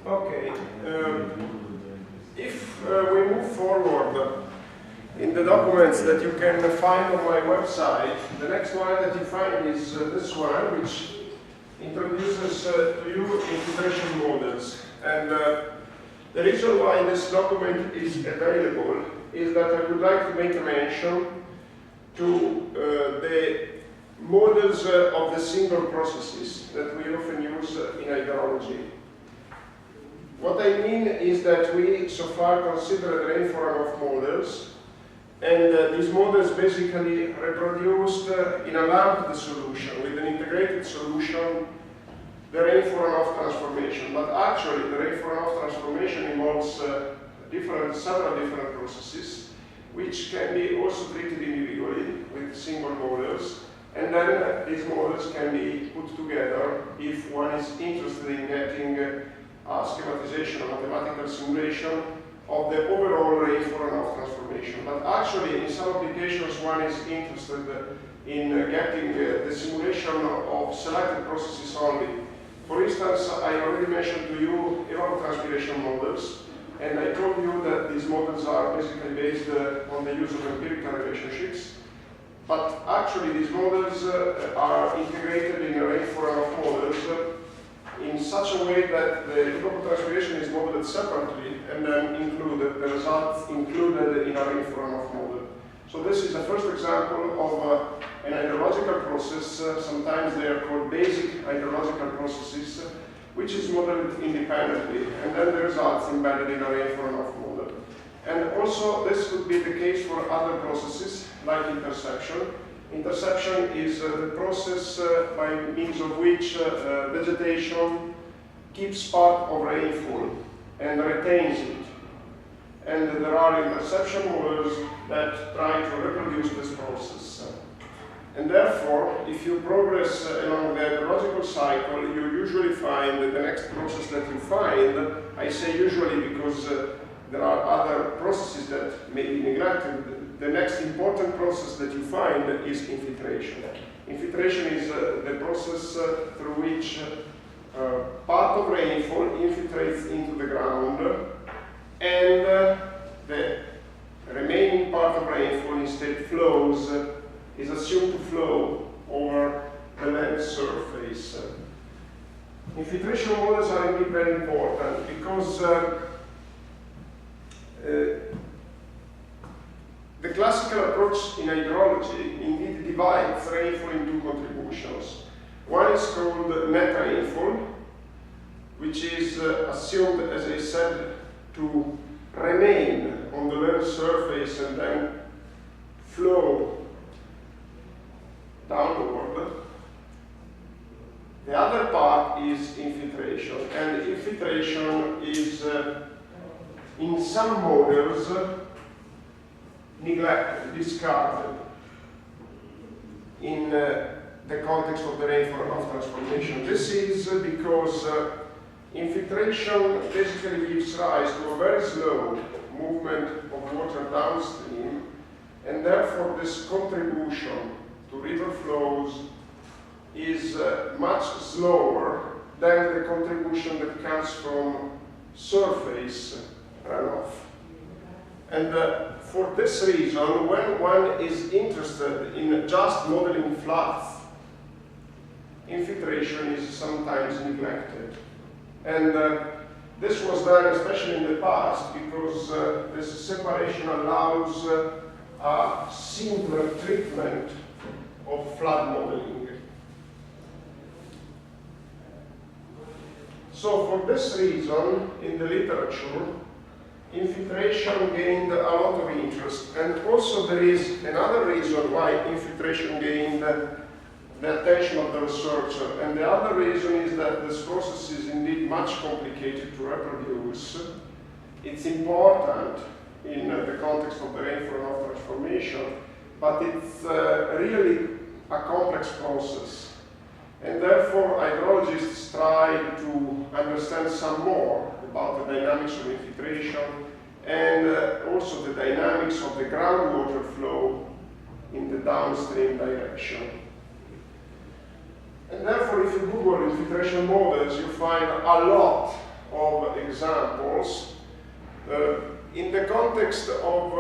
Okay. If we move forward in the documents that you can find on my website, the next one that you find is this one, which introduces to you infiltration models. And the reason why this document is available is that I would like to make a mention to the models of the single processes that we often use in hydrology. What I mean is that we so far consider the rainfall runoff models, and these models basically reproduced in a lumped solution with an integrated solution the rainfall runoff transformation. But actually the rainfall runoff transformation involves several different processes which can be also treated individually with single models, and then these models can be put together if one is interested in getting a schematization or mathematical simulation of the overall rainfall runoff transformation. But actually, in some applications, one is interested in getting the simulation of selected processes only. For instance, I already mentioned to you evapotranspiration models, and I told you that these models are basically based on the use of empirical relationships. But actually, these models are integrated in rainfall runoff models in such a way that the evapotranspiration is modeled separately and then included, the results included in a rainfall runoff model. So this is the first example of an hydrological process. Sometimes they are called basic hydrological processes, which is modeled independently, and then the results embedded in a rainfall runoff model. And also this could be the case for other processes like interception. Interception is the process by means of which vegetation keeps part of rainfall and retains it. And there are interception models that try to reproduce this process. And therefore, if you progress along the hydrological cycle, you usually find that the next process that you find, I say usually because there are other processes that may be neglected. The next important process that you find is infiltration. Infiltration is the process through which part of rainfall infiltrates into the ground, and the remaining part of rainfall instead flows, is assumed to flow over the land surface. Infiltration models are indeed very important because the classical approach in hydrology indeed divides rainfall into contributions. One is called net rainfall, which is assumed, as I said, to remain on the land surface and then flow downward. The other part is infiltration, and infiltration is in some models neglected, discarded in the context of the rainfall runoff transformation. This is because infiltration basically gives rise to a very slow movement of water downstream, and therefore this contribution to river flows is much slower than the contribution that comes from surface runoff. And for this reason, when one is interested in just modeling floods, infiltration is sometimes neglected. And this was done especially in the past because this separation allows a simpler treatment of flood modeling. So for this reason, in the literature, infiltration gained a lot of interest. And also there is another reason why infiltration gained the attention of the researcher. And the other reason is that this process is indeed much complicated to reproduce. It's important in the context of the rainfall runoff transformation, but it's really a complex process. And therefore, hydrologists try to understand some more about the dynamics of infiltration and also the dynamics of the groundwater flow in the downstream direction. And therefore, if you Google infiltration models, you find a lot of examples. In the context of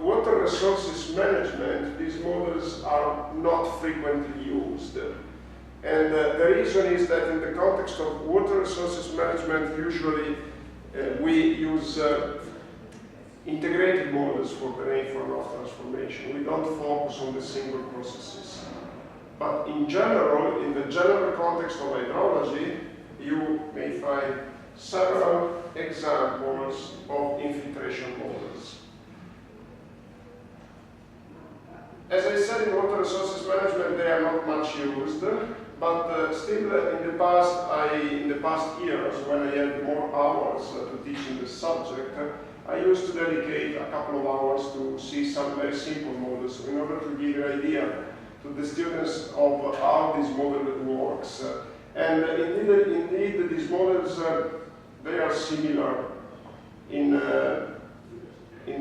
water resources management, these models are not frequently used. And the reason is that in the context of water resources management, usually we use integrated models for the rainfall transformation. We don't focus on the single processes. But in general, in the general context of hydrology, you may find several examples of infiltration models. As I said, in water resources management, they are not much used, but still in the past years, when I had more hours to teach in this subject, I used to dedicate a couple of hours to see some very simple models in order to give you an idea to the students of how this model works. And indeed these models, they are similar in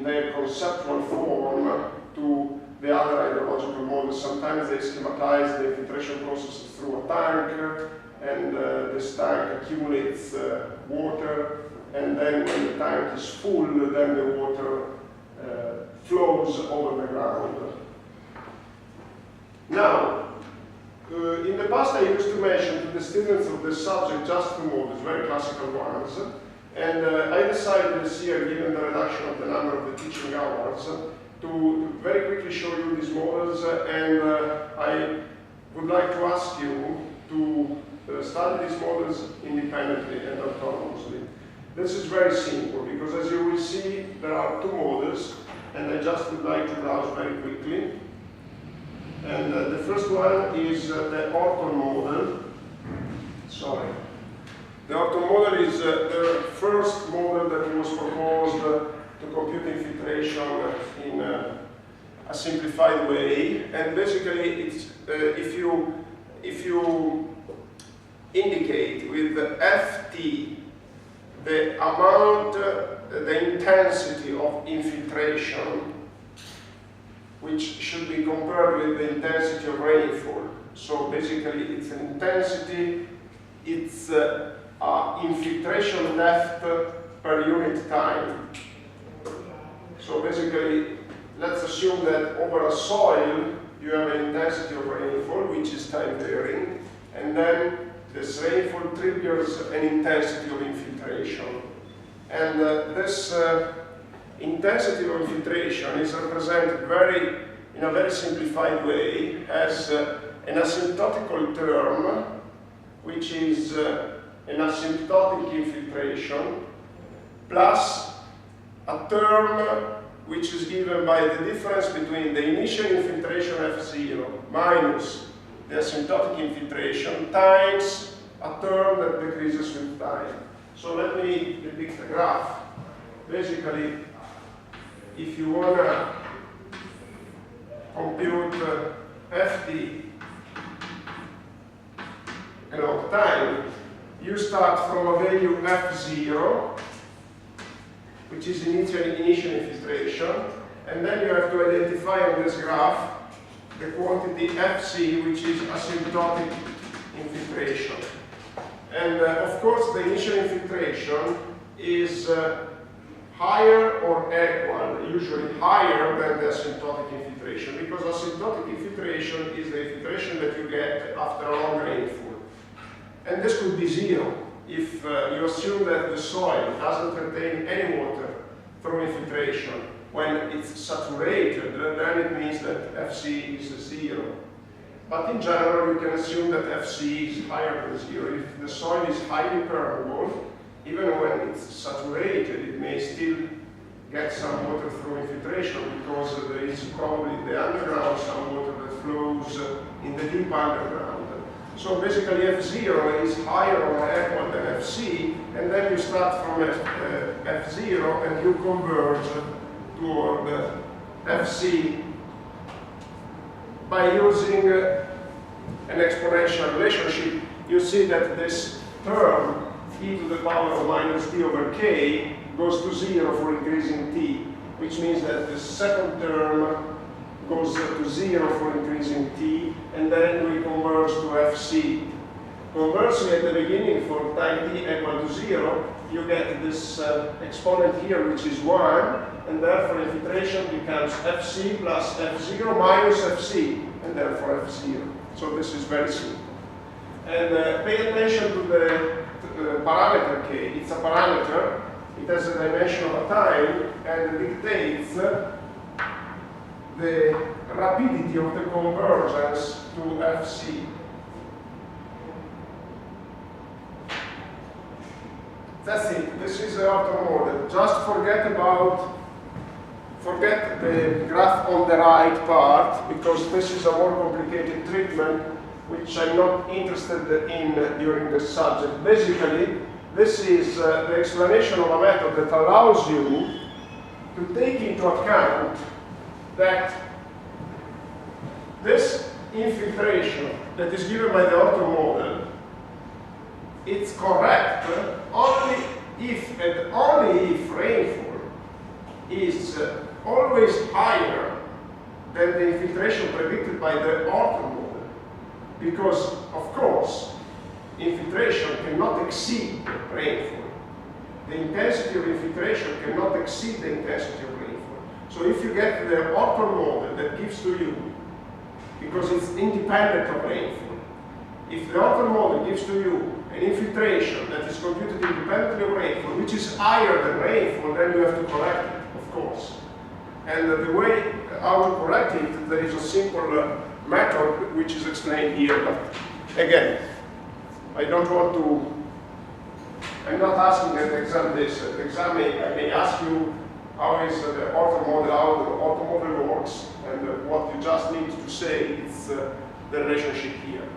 their conceptual form to the other hydrological models. Sometimes they schematize the infiltration process through a tank, and this tank accumulates water, and then when the tank is full, then the water flows over the ground. Now, in the past I used to mention to the students of this subject just two models, very classical ones, and I decided this year, given the reduction of the number of the teaching hours, to very quickly show you these models, and I would like to ask you to study these models independently and autonomously. This is very simple, because as you will see, there are two models, and I just would like to browse very quickly. And the first one is the Orton model. Sorry. The Orton model is the first model that was proposed to compute infiltration in a simplified way. And basically, it's, if you indicate with the Ft the amount, the intensity of infiltration, which should be compared with the intensity of rainfall. So basically, it's an intensity, it's infiltration depth per unit time. So basically, let's assume that over a soil, you have an intensity of rainfall, which is time varying, and then this rainfall triggers an intensity of infiltration. And this intensity of infiltration is represented in a very simplified way as an asymptotical term, which is an asymptotic infiltration, plus a term which is given by the difference between the initial infiltration F0 minus the asymptotic infiltration times a term that decreases with time. So let me depict a graph. Basically, if you want to compute Ft along time, you start from a value F0, which is initial infiltration, and then you have to identify on this graph the quantity Fc, which is asymptotic infiltration. And of course, the initial infiltration is higher or equal, usually higher than the asymptotic infiltration, because asymptotic infiltration is the infiltration that you get after a long rainfall. And this could be zero if you assume that the soil doesn't contain any water through infiltration. When it's saturated, then it means that Fc is zero. But in general, you can assume that Fc is higher than zero. If the soil is highly permeable, even when it's saturated, it may still get some water through infiltration, because there is probably in the underground some water that flows in the deep underground. So basically F0 is higher or equal than Fc, and then you start from F0 and you converge toward Fc by using an exponential relationship. You see that this term e to the power of minus t over k goes to 0 for increasing t, which means that the second term goes to 0 for increasing t, and then we converge to Fc. Conversely, at the beginning, for time t equal to 0, you get this exponent here, which is 1, and therefore infiltration becomes Fc plus F0 minus Fc, and therefore F0. So this is very simple. And pay attention to the parameter k. It's a parameter. It has a dimension of a time and dictates the rapidity of the convergence to Fc. That's it. This is the ortho model. Just forget the graph on the right part, because this is a more complicated treatment which I'm not interested in during the subject. Basically, this is the explanation of a method that allows you to take into account that this infiltration that is given by the ortho model, it's correct only if and only if rainfall is always higher than the infiltration predicted by the ortho model. Because, of course, infiltration cannot exceed rainfall. The intensity of infiltration cannot exceed the intensity of rainfall. So if you get the ortho model that gives to you, because it's independent of rainfall, if the ortho model gives to you an infiltration that is computed independently of rainfall, which is higher than rainfall, then you have to correct it, of course. And the way how to correct it, there is a simple method which is explained here. But again, I don't want to, I'm not asking at the exam this. At the exam, I may ask you how is the ortho model, how the ortho model works, and what you just need to say is the relationship here.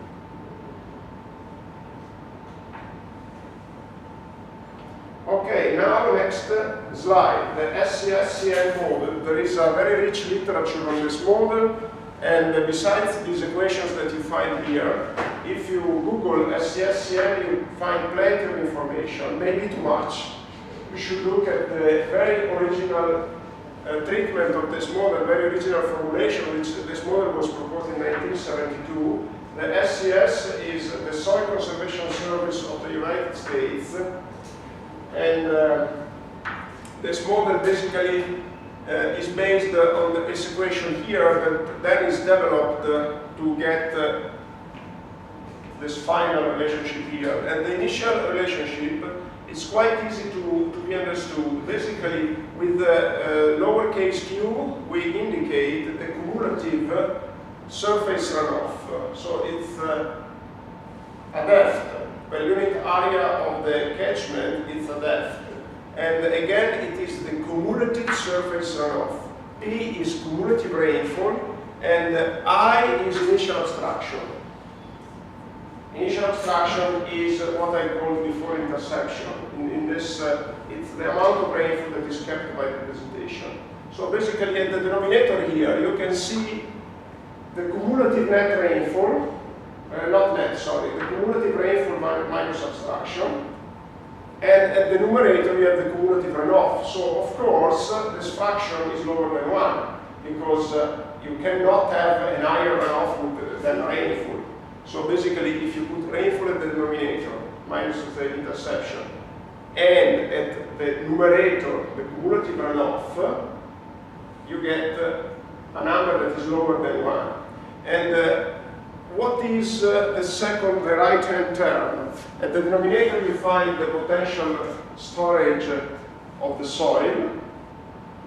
Okay, now next slide, the SCSCN model. There is a very rich literature on this model, and besides these equations that you find here, if you Google SCSCN, you find plenty of information, maybe too much. You should look at the very original treatment of this model, very original formulation, which this model was proposed in 1972. The SCS is the Soil Conservation Service of the United States. And this model basically is based on this equation here that then is developed to get this final relationship here. And the initial relationship is quite easy to be understood. Basically, with the lowercase q, we indicate the cumulative surface runoff. So it's a depth. Per unit area of the catchment, it's a depth. And again, it is the cumulative surface runoff. P is cumulative rainfall, and I is initial obstruction. Initial obstruction is what I called before interception. In this, it's the amount of rainfall that is kept by the precipitation. So basically, at the denominator here, you can see the cumulative net rainfall. Not net, sorry, the cumulative rainfall minus obstruction. And at the numerator, you have the cumulative runoff. So, of course, this fraction is lower than 1, because you cannot have an higher runoff than rainfall. So, basically, if you put rainfall at the denominator, minus the interception, and at the numerator, the cumulative runoff, you get a number that is lower than 1. And what is the right-hand term? At the denominator, you find the potential storage of the soil.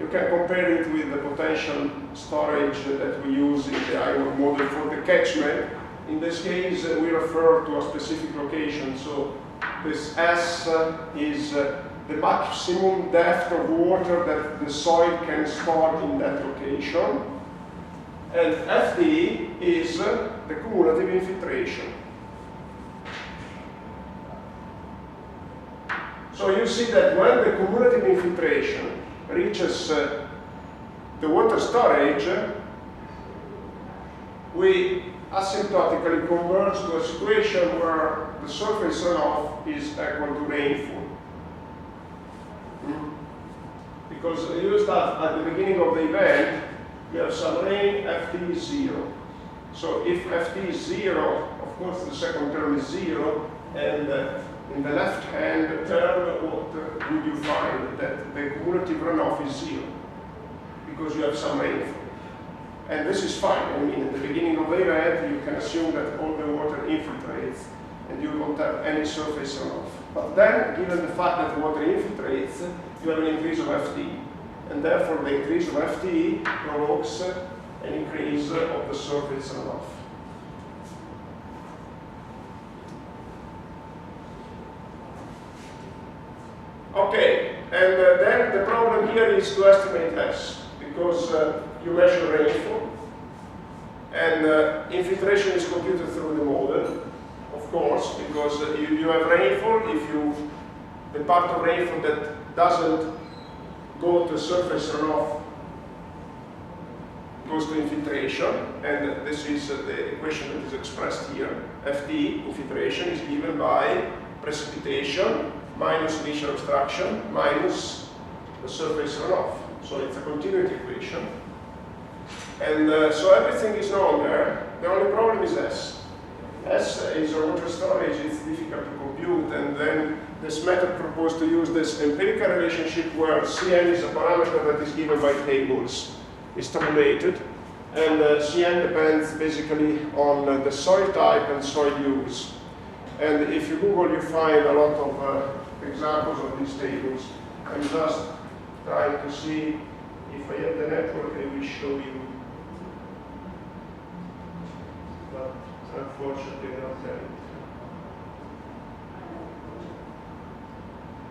You can compare it with the potential storage that we use in the Iowa model for the catchment. In this case, we refer to a specific location. So this S is the maximum depth of water that the soil can store in that location. And FD is the cumulative infiltration. So you see that when the cumulative infiltration reaches the water storage, we asymptotically converge to a situation where the surface runoff is equal to rainfall. Because you start at the beginning of the event, we have some rain, Ft is 0. So if Ft is 0, of course the second term is 0, and in the left-hand term, what would you find? That the cumulative runoff is 0, because you have some rainfall. And this is fine. I mean, at the beginning of the event, you can assume that all the water infiltrates, and you don't have any surface runoff. But then, given the fact that the water infiltrates, you have an increase of Ft. And therefore, the increase of Ft provokes an increase of the surface runoff. Okay, and then the problem here is to estimate S, because you measure rainfall, and infiltration is computed through the model, of course, because you have rainfall. If the part of rainfall that doesn't go to surface runoff goes to infiltration, and this is the equation that is expressed here. Ft, infiltration, is given by precipitation minus initial obstruction minus the surface runoff. So it's a continuity equation. And so everything is known there. The only problem is S. S is a water storage, it's difficult to compute, and then this method proposed to use this empirical relationship where Cn is a parameter that is given by tables, is tabulated, and Cn depends basically on the soil type and soil use. And if you Google, you find a lot of examples of these tables. I'm just trying to see if I have the network, I will show you. But unfortunately, I don't have it.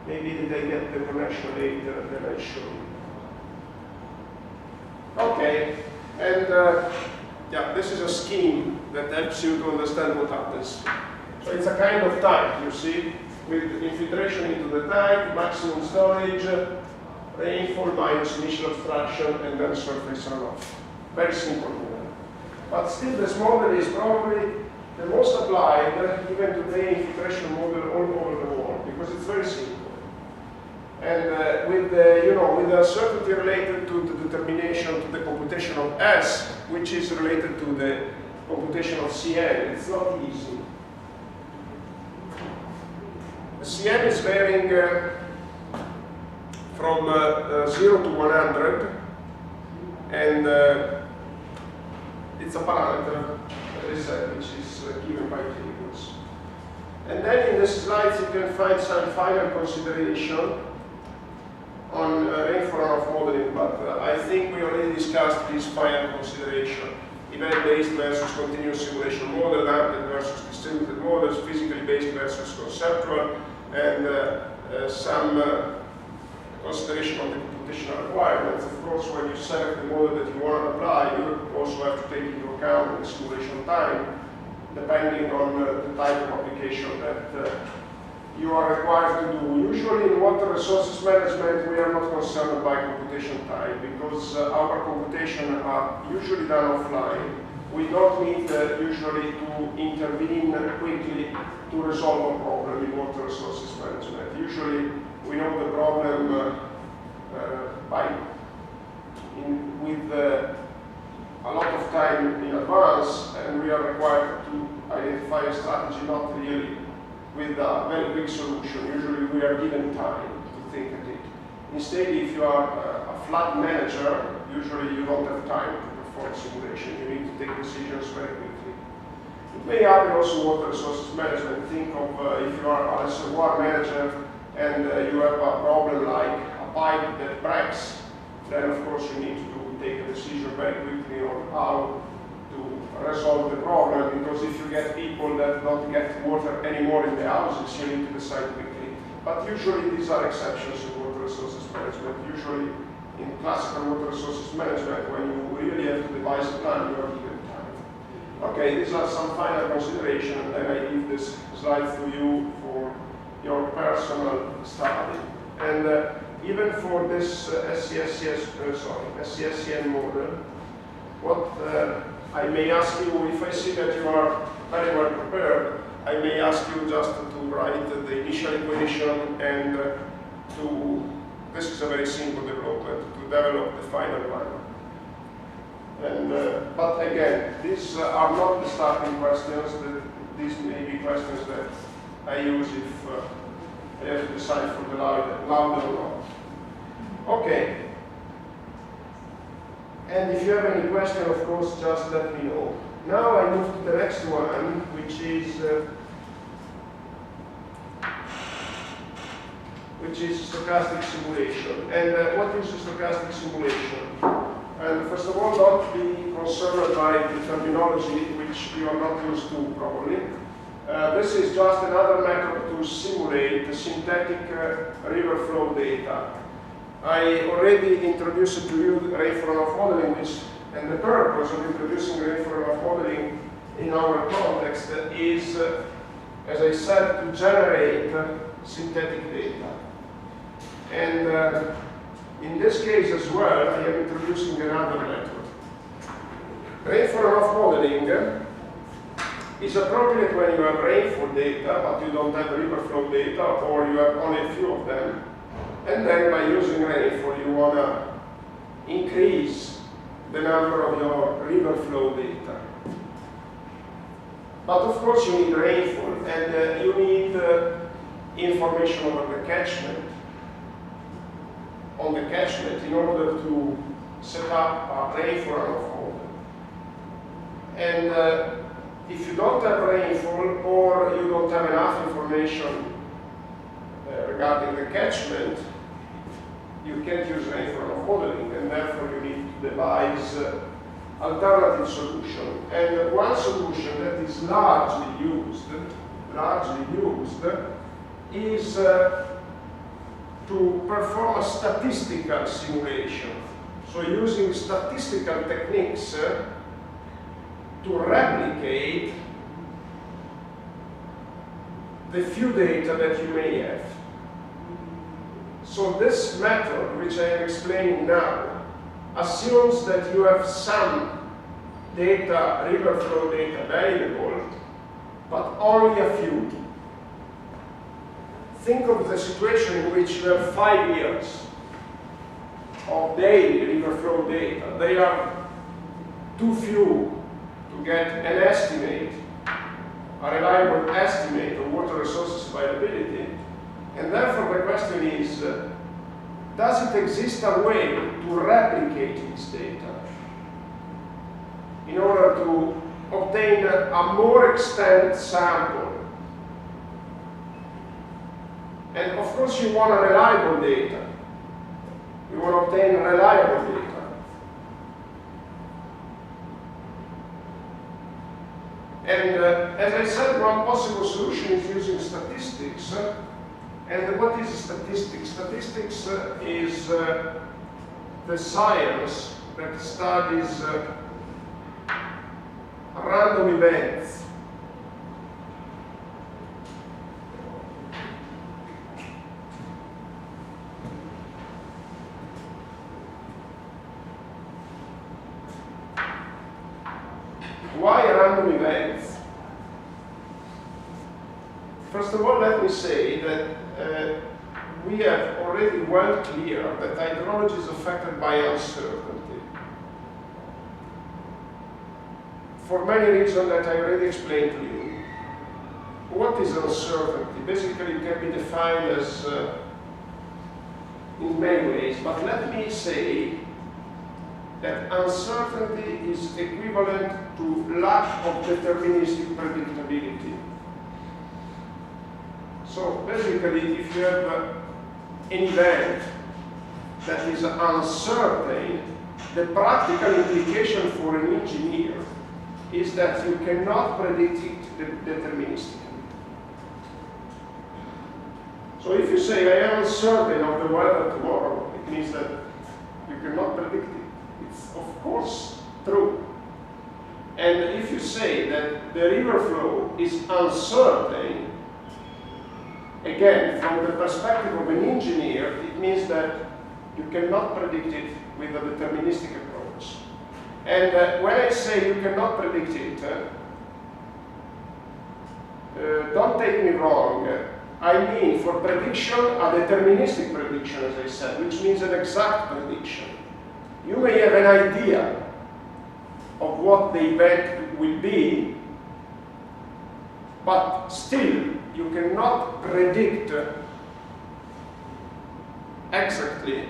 Maybe did I get the connection later, then I show you. Okay, and yeah, this is a scheme that helps you to understand what happens. So it's a kind of type, you see, with infiltration into the tank, maximum storage, rainfall minus initial obstruction, and then surface runoff. Very simple model. But still, this model is probably the most applied, even today, infiltration model all over the world, because it's very simple. And with with a certainty related to the determination, to the computation of S, which is related to the computation of Cn, it's not easy. Cn is varying from 0 to 100, and it's a parameter, as I said, which is given by tables. And then in the slides you can find some final consideration on rainfall runoff modeling, but I think we already discussed this final consideration. Event-based versus continuous simulation model, damped versus distributed models, physically based versus conceptual, and some consideration on the computational requirements. Of course, when you select the model that you want to apply, you also have to take into account the simulation time, depending on the type of application that you are required to do. Usually in water resources management, we are not concerned by computation time, because our computations are usually done offline. We don't need usually to intervene quickly to resolve a problem in water resources management. Usually we know the problem with a lot of time in advance, and we are required to identify a strategy, not really with a very quick solution. Usually we are given time to think at it. Instead, if you are a flood manager, usually you don't have time to perform simulation. You need to take decisions very quickly. It may happen also in water resources management. Think of if you are a reservoir manager and you have a problem like a pipe that breaks, then of course you need to take a decision very quickly on how to resolve the problem, because if you get people that don't get water anymore in the houses, you need to decide quickly. But usually these are exceptions in water resources management. Usually in classical water resources management, when you really have to devise a plan, you are given time. Okay, these are some final considerations, and I leave this slide to you for your personal study. And even for this SCSCN model, what I may ask you, if I see that you are very well prepared, I may ask you just to write the initial equation and this is a very simple development, to develop the final one. And, but again, these are not the starting questions. These may be questions that I use if I have to decide for the louder or not. Okay. And if you have any question, of course, just let me know. Now I move to the next one, which is stochastic simulation. And what is stochastic simulation? And first of all, don't be concerned by the terminology, which you are not used to probably. This is just another method to simulate the synthetic river flow data. I already introduced to you rainfall runoff modeling, and the purpose of introducing rainfall runoff modeling in our context is, as I said, to generate synthetic data. And in this case as well, I am introducing another method. Rainfall runoff modeling is appropriate when you have rainfall data, but you don't have river flow data, or you have only a few of them. And then by using rainfall, you want to increase the number of your river flow data. But of course you need rainfall, and you need information on the catchment in order to set up a rainfall runoff model. And if you don't have rainfall, or you don't have enough information regarding the catchment, you can't use rainfall runoff modeling, and therefore you need to devise alternative solution. And one solution that is largely used is to perform a statistical simulation. So using statistical techniques to replicate the few data that you may have. So this method, which I am explaining now, assumes that you have some data, river flow data available, but only a few. Think of the situation in which you have 5 years of daily river flow data. They are too few to get an estimate, a reliable estimate of water resources availability. And therefore the question is, does it exist a way to replicate this data in order to obtain a more extended sample? And of course you want a reliable data. You want to obtain reliable data. And as I said, one possible solution is using statistics. And what is statistics? Statistics is the science that studies random events. Why random events? First of all, let me say that we have already well clear that hydrology is affected by uncertainty. For many reasons that I already explained to you. What is uncertainty? Basically, it can be defined as in many ways, but let me say that uncertainty is equivalent to lack of deterministic predictability. So basically, if you have an event that is uncertain, the practical implication for an engineer is that you cannot predict it deterministically. So if you say, I am uncertain of the weather tomorrow, it means that you cannot predict it. It's of course true. And if you say that the river flow is uncertain, again, from the perspective of an engineer, it means that you cannot predict it with a deterministic approach. And when I say you cannot predict it, don't take me wrong. I mean, for prediction, a deterministic prediction, as I said, which means an exact prediction. You may have an idea of what the event will be, but still, you cannot predict exactly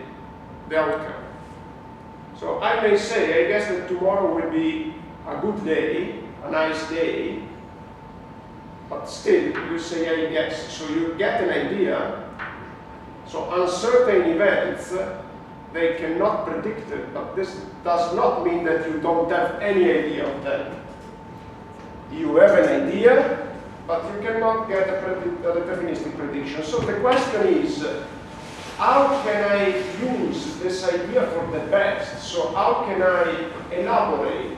the outcome. So I may say, I guess that tomorrow will be a good day, a nice day, but still you say I guess. So you get an idea. So uncertain events, they cannot predict it, but this does not mean that you don't have any idea of them. You have an idea, but you cannot get a deterministic prediction. So the question is, how can I use this idea for the best? So how can I elaborate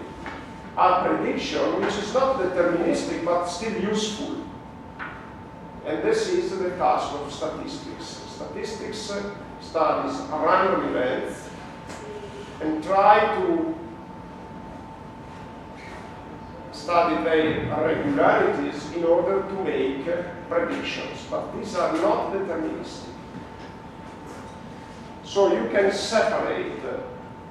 a prediction which is not deterministic, but still useful? And this is the task of statistics. Statistics studies random events and try to study their irregularities in order to make predictions, but these are not deterministic. So you can separate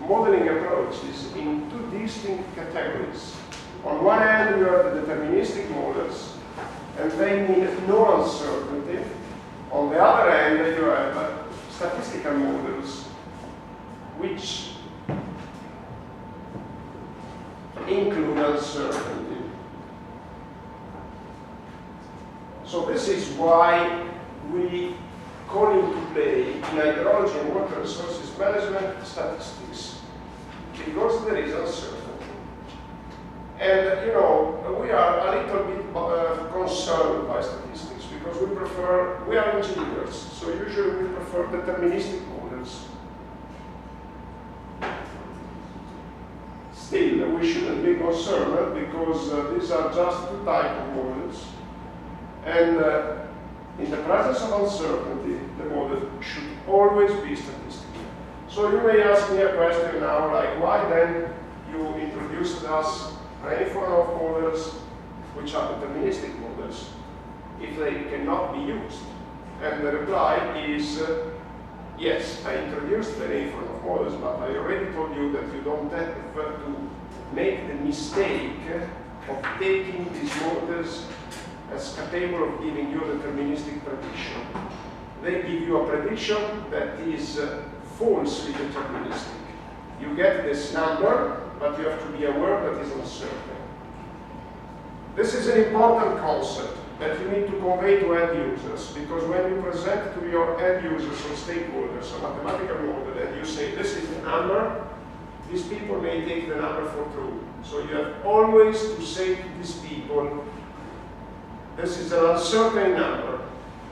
modeling approaches in two distinct categories. On one hand, you have the deterministic models, and they mean no uncertainty. On the other hand, you have statistical models, which include uncertainty. So this is why we call into play in hydrology and water resources management statistics, because there is uncertainty. And we are a little bit concerned by statistics because we are engineers, so usually we prefer deterministic models. Still, we shouldn't be concerned because these are just two types of models. And in the presence of uncertainty, the model should always be statistical. So you may ask me a question now, like, why then you introduced us any form of models which are deterministic models if they cannot be used? And the reply is, yes, I introduced any form of models, but I already told you that you don't have to make the mistake of taking these models as capable of giving you a deterministic prediction. They give you a prediction that is falsely deterministic. You get this number, but you have to be aware that it's uncertain. This is an important concept that you need to convey to end users, because when you present to your end users or stakeholders a mathematical model and you say this is the number, these people may take the number for true. So you have always to say to these people, this is an uncertain number.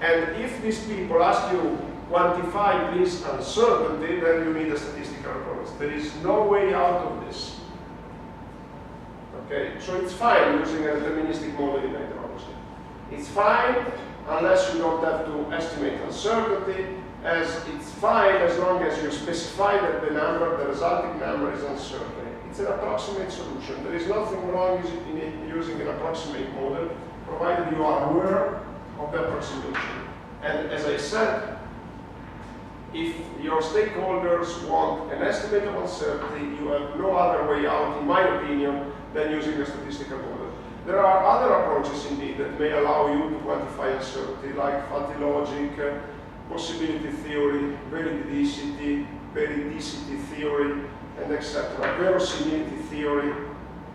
And if these people ask you, quantify this uncertainty, then you need a statistical approach. There is no way out of this. Okay, so it's fine using a deterministic model in hydrology. It's fine unless you don't have to estimate uncertainty, as it's fine as long as you specify that the resulting number is uncertain. It's an approximate solution. There is nothing wrong in using an approximate model, provided you are aware of the approximation. And as I said, if your stakeholders want an estimate of uncertainty, you have no other way out, in my opinion, than using a statistical model. There are other approaches indeed that may allow you to quantify uncertainty, like fuzzy logic, possibility theory, veridicity theory, and etc. Verosimility theory.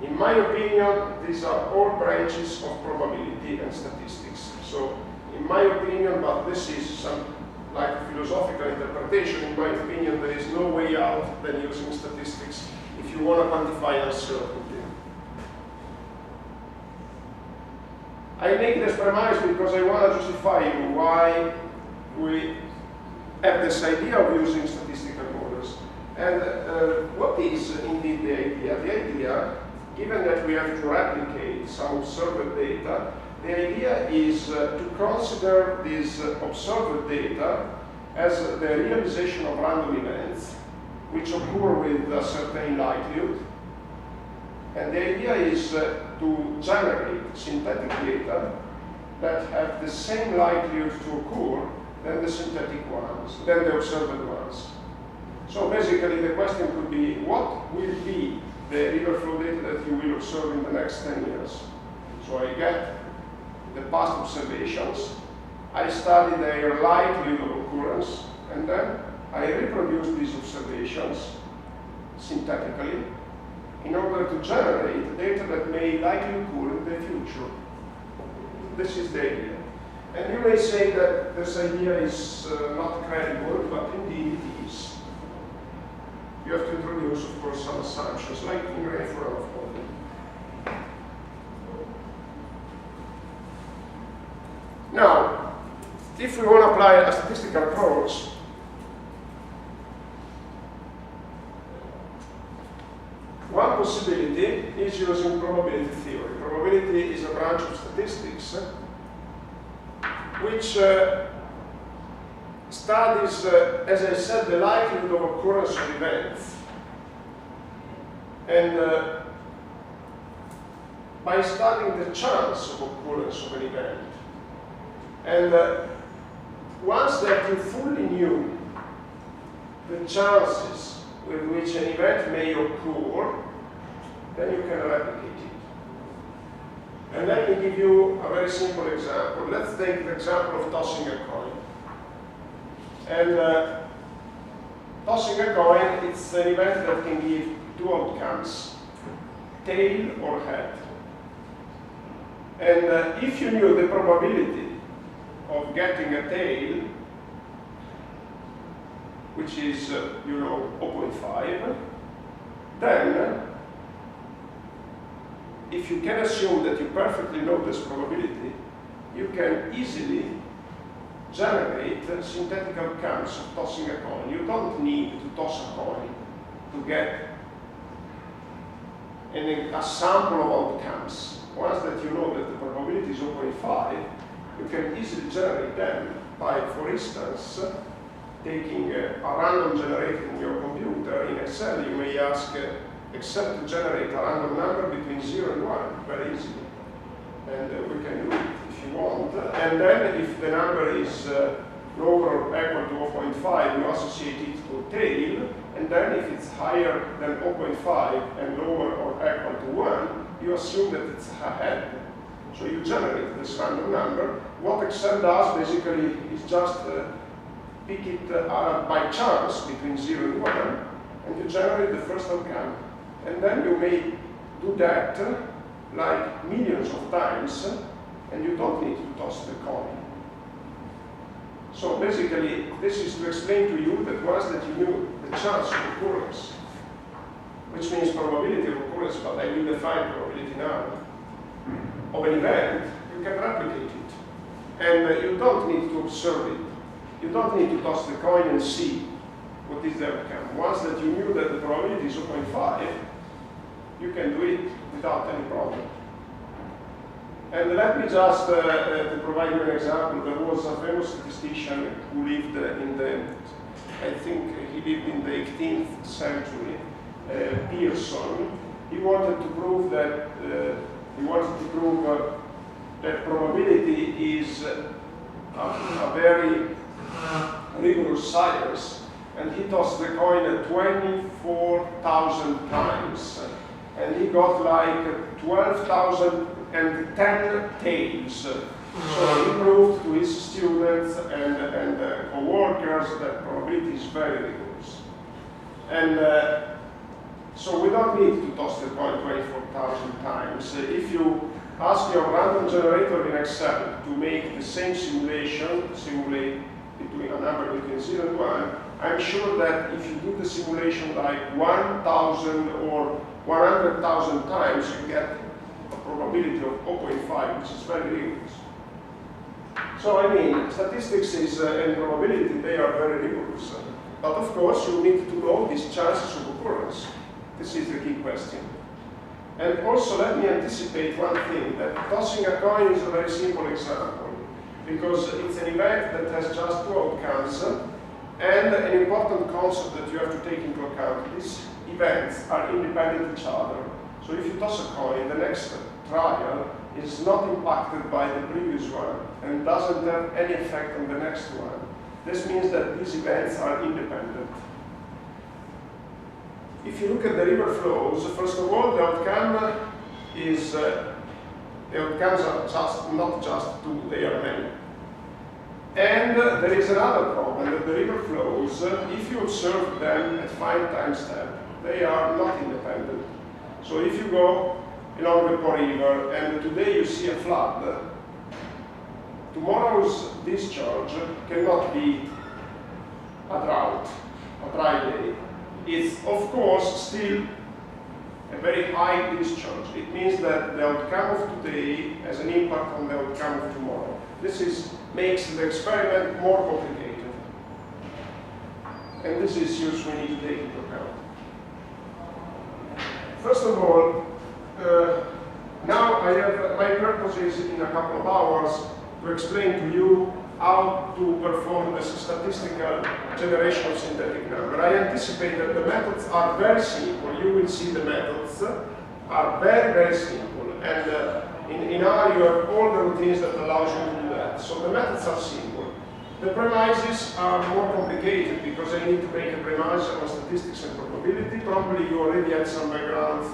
In my opinion, these are all branches of probability and statistics. So, in my opinion, but this is some like philosophical interpretation, in my opinion, there is no way out than using statistics if you want to quantify uncertainty. I make this premise because I want to justify you why we have this idea of using statistical models. And what is indeed the idea? The idea, given that we have to replicate some observed data, the idea is to consider this observed data as the realization of random events which occur with a certain likelihood. And the idea is to generate synthetic data that have the same likelihood to occur than the synthetic ones, than the observed ones. So basically the question could be, what will be the river flow data that you will observe in the next 10 years? So I get the past observations, I study their likelihood of occurrence, and then I reproduce these observations synthetically in order to generate data that may likely occur in the future. This is the idea. And you may say that this idea is not credible, but indeed it is. You have to introduce, of course, some assumptions, like in referral modeling. Now, if we want to apply a statistical approach, one possibility is using probability theory. Probability is a branch of statistics which studies, as I said, the likelihood of occurrence of events. And by studying the chance of occurrence of an event, and once that you fully knew the chances with which an event may occur, then you can replicate it. And let me give you a very simple example. Let's take the example of tossing a coin. And tossing a coin, it's an event that can give two outcomes, tail or head. And if you knew the probability of getting a tail, which is, 0.5, then if you can assume that you perfectly know this probability, you can easily generate synthetic outcomes of tossing a coin. You don't need to toss a coin to get a sample of outcomes. Once that you know that the probability is 0.5, you can easily generate them by, for instance, taking a random generator in your computer. In Excel, you may ask Excel to generate a random number between 0 and 1, very easily. And we can do it if you want. And then if the number is lower or equal to 0.5, you associate it to a tail. And then if it's higher than 0.5 and lower or equal to 1, you assume that it's a head. So you generate this random number. What Excel does basically is just pick it by chance between 0 and 1, and you generate the first outcome. And then you may do that like millions of times, and you don't need to toss the coin. So basically, this is to explain to you that once that you knew the chance of occurrence, which means probability of occurrence, but I will define probability now, of an event, you can replicate it. And you don't need to observe it. You don't need to toss the coin and see what is the outcome. Once that you knew that the probability is 0.5, you can do it without any problem. And let me just to provide you an example. There was a famous statistician who lived in the, I think he lived in the 18th century, Pearson. He wanted to prove that that probability is a very rigorous science, and he tossed the coin 24,000 times, and he got like 12,010 tails. So he proved to his students and co-workers that probability is very rigorous. And so we don't need to toss the coin 24,000 times. If you ask your random generator in Excel to make the same simulation, simulate between a number between 0 and 1, I'm sure that if you do the simulation like 1,000 or 100,000 times, you get a probability of 0.5, which is very rigorous. So I mean, statistics is and probability, they are very rigorous. But of course, you need to know these chances of occurrence. This is the key question. And also, let me anticipate one thing, that tossing a coin is a very simple example, because it's an event that has just two outcomes, and an important concept that you have to take into account. These events are independent of each other. So if you toss a coin, the next trial is not impacted by the previous one, and doesn't have any effect on the next one. This means that these events are independent. If you look at the river flows, first of all, the outcome is the The outcomes are not just two, they are many. And there is another problem, that the river flows, if you observe them at 5 time step, they are not independent. So if you go along the Po River and today you see a flood, tomorrow's discharge cannot be a drought, a dry day. It's of course still a very high discharge. It means that the outcome of today has an impact on the outcome of tomorrow. This makes the experiment more complicated. And these issues we need to take into account. First of all, now my purpose is in a couple of hours to explain to you how to perform the statistical generation of synthetic number. I anticipate that the methods are very simple. You will see the methods are very, very simple. And in R you have all the routines that allow you to do that. So the methods are simple. The premises are more complicated because I need to make a premise on statistics and probability. Probably you already had some background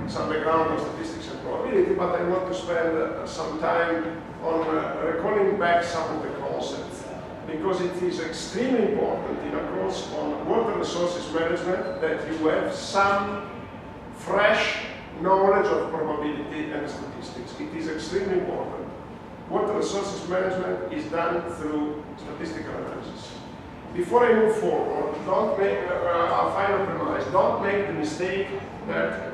on statistics and probability, but I want to spend some time on recalling back some of the concepts, because it is extremely important in a course on water resources management that you have some fresh knowledge of probability and statistics. It is extremely important. Water resources management is done through statistical analysis. Before I move forward, don't make a final premise. Don't make the mistake that